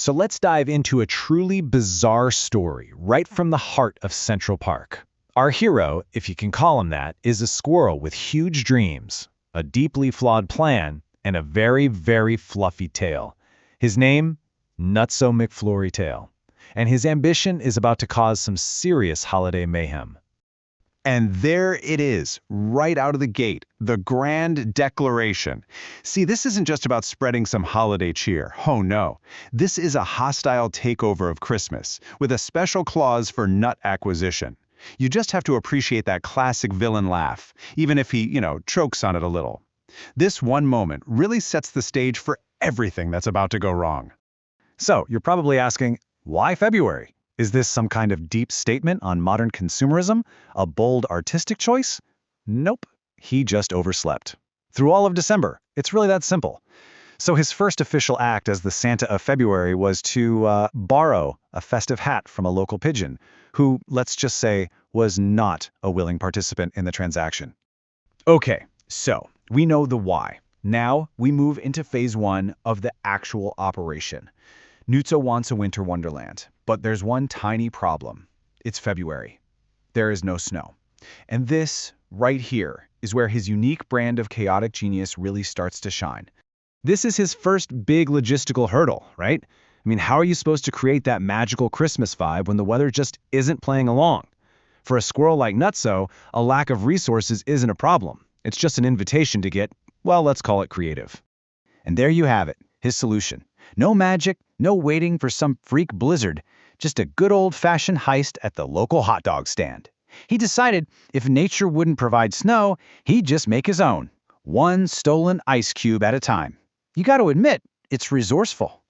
So let's dive into a truly bizarre story right from the heart of Central Park. Our hero, if you can call him that, is a squirrel with huge dreams, a deeply flawed plan, and a very, very fluffy tail. His name? Nutzo McFluRytail. And his ambition is about to cause some serious holiday mayhem. And there it is, right out of the gate, the grand declaration. See, this isn't just about spreading some holiday cheer. Oh no. This is a hostile takeover of Christmas, with a special clause for nut acquisition. You just have to appreciate that classic villain laugh, even if he, chokes on it a little. This one moment really sets the stage for everything that's about to go wrong. So, you're probably asking, why February? Is this some kind of deep statement on modern consumerism? A bold artistic choice? Nope, he just overslept. Through all of December, it's really that simple. So his first official act as the Santa of February was to borrow a festive hat from a local pigeon, who, let's just say, was not a willing participant in the transaction. Okay, so we know the why. Now we move into phase one of the actual operation. Nutzo wants a winter wonderland, but there's one tiny problem. It's February. There is no snow. And this, right here, is where his unique brand of chaotic genius really starts to shine. This is his first big logistical hurdle, right? I mean, how are you supposed to create that magical Christmas vibe when the weather just isn't playing along? For a squirrel like Nutzo, a lack of resources isn't a problem. It's just an invitation to get, well, let's call it creative. And there you have it, his solution. No magic, no waiting for some freak blizzard, just a good old-fashioned heist at the local hot dog stand. He decided if nature wouldn't provide snow, he'd just make his own, one stolen ice cube at a time. You got to admit, it's resourceful.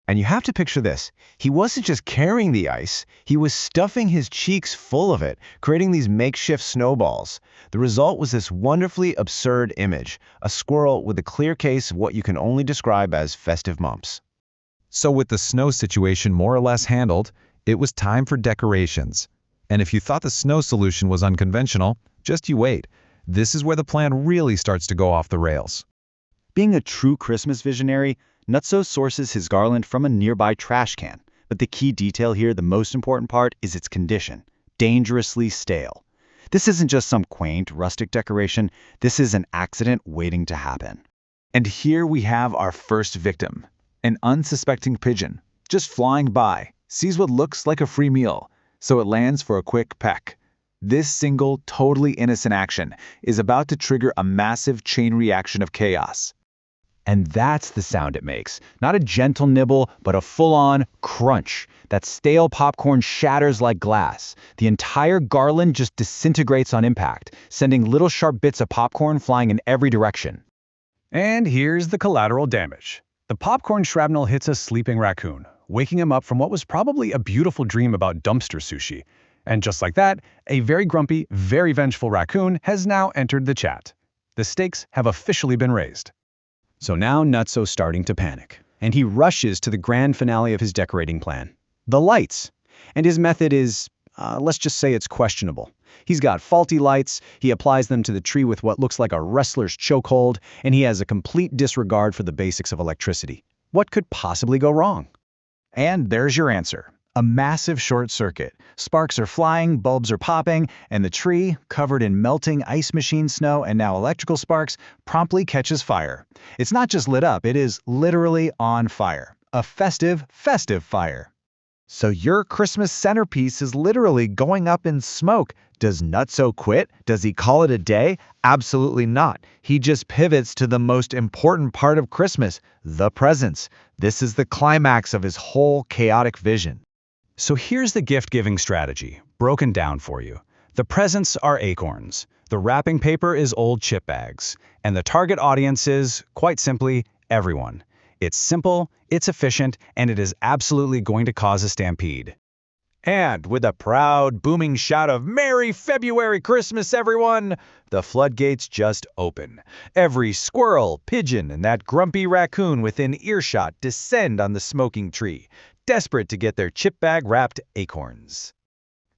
And you have to picture this. He wasn't just carrying the ice, he was stuffing his cheeks full of it, creating these makeshift snowballs. The result was this wonderfully absurd image, a squirrel with a clear case of what you can only describe as festive mumps. So with the snow situation more or less handled, it was time for decorations. And if you thought the snow solution was unconventional, just you wait. This is where the plan really starts to go off the rails. Being a true Christmas visionary, Nutzo sources his garland from a nearby trash can. But the key detail here, the most important part, is its condition. Dangerously stale. This isn't just some quaint, rustic decoration. This is an accident waiting to happen. And here we have our first victim. An unsuspecting pigeon, just flying by, sees what looks like a free meal, so it lands for a quick peck. This single, totally innocent action is about to trigger a massive chain reaction of chaos. And that's the sound it makes. Not a gentle nibble, but a full-on crunch. That stale popcorn shatters like glass. The entire garland just disintegrates on impact, sending little sharp bits of popcorn flying in every direction. And here's the collateral damage. The popcorn shrapnel hits a sleeping raccoon, waking him up from what was probably a beautiful dream about dumpster sushi. And just like that, a very grumpy, very vengeful raccoon has now entered the chat. The stakes have officially been raised. So now Nutzo's starting to panic, and he rushes to the grand finale of his decorating plan. The lights. And his method is, let's just say it's questionable. He's got faulty lights, he applies them to the tree with what looks like a wrestler's chokehold, and he has a complete disregard for the basics of electricity. What could possibly go wrong? And there's your answer. A massive short circuit. Sparks are flying, bulbs are popping, and the tree, covered in melting ice machine snow and now electrical sparks, promptly catches fire. It's not just lit up, it is literally on fire. A festive fire. So your Christmas centerpiece is literally going up in smoke. Does Nutzo quit? Does he call it a day? Absolutely not. He just pivots to the most important part of Christmas, the presents. This is the climax of his whole chaotic vision. So here's the gift-giving strategy, broken down for you. The presents are acorns. The wrapping paper is old chip bags. And the target audience is, quite simply, everyone. It's simple, it's efficient, and it is absolutely going to cause a stampede. And with a proud, booming shout of "Merry February Christmas, everyone!" the floodgates just open. Every squirrel, pigeon, and that grumpy raccoon within earshot descend on the smoking tree, desperate to get their chip bag-wrapped acorns.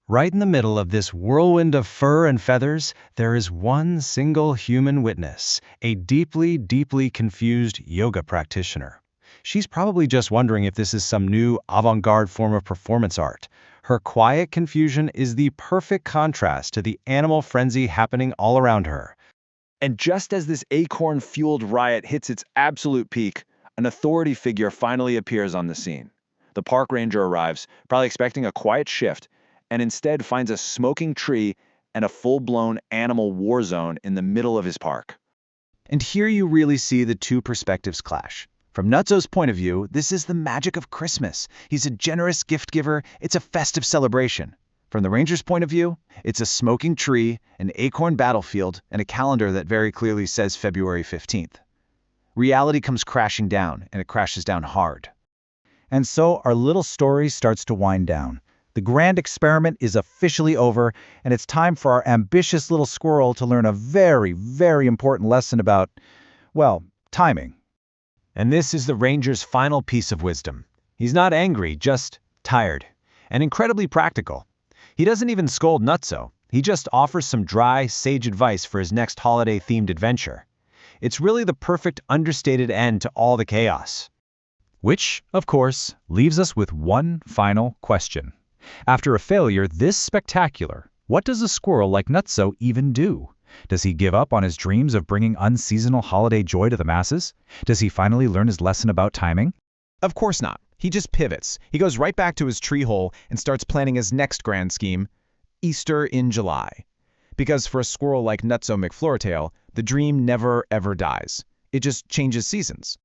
Right in the middle of this whirlwind of fur and feathers, there is one single human witness, a deeply, deeply confused yoga practitioner. She's probably just wondering if this is some new avant-garde form of performance art. Her quiet confusion is the perfect contrast to the animal frenzy happening all around her. And just as this acorn-fueled riot hits its absolute peak, an authority figure finally appears on the scene. The park ranger arrives, probably expecting a quiet shift, and instead finds a smoking tree and a full-blown animal war zone in the middle of his park. And here you really see the two perspectives clash. From Nutzo's point of view, this is the magic of Christmas. He's a generous gift giver. It's a festive celebration. From the ranger's point of view, it's a smoking tree, an acorn battlefield, and a calendar that very clearly says February 15th. Reality comes crashing down, and it crashes down hard. And so our little story starts to wind down. The grand experiment is officially over, and it's time for our ambitious little squirrel to learn a very, very important lesson about, well, timing. And this is the ranger's final piece of wisdom. He's not angry, just tired, and incredibly practical. He doesn't even scold Nutzo. He just offers some dry, sage advice for his next holiday-themed adventure. It's really the perfect understated end to all the chaos. Which, of course, leaves us with one final question. After a failure this spectacular, what does a squirrel like Nutzo even do? Does he give up on his dreams of bringing unseasonal holiday joy to the masses? Does he finally learn his lesson about timing? Of course not. He just pivots. He goes right back to his tree hole and starts planning his next grand scheme, Easter in July. Because for a squirrel like Nutzo McFluRytail, the dream never ever dies. It just changes seasons.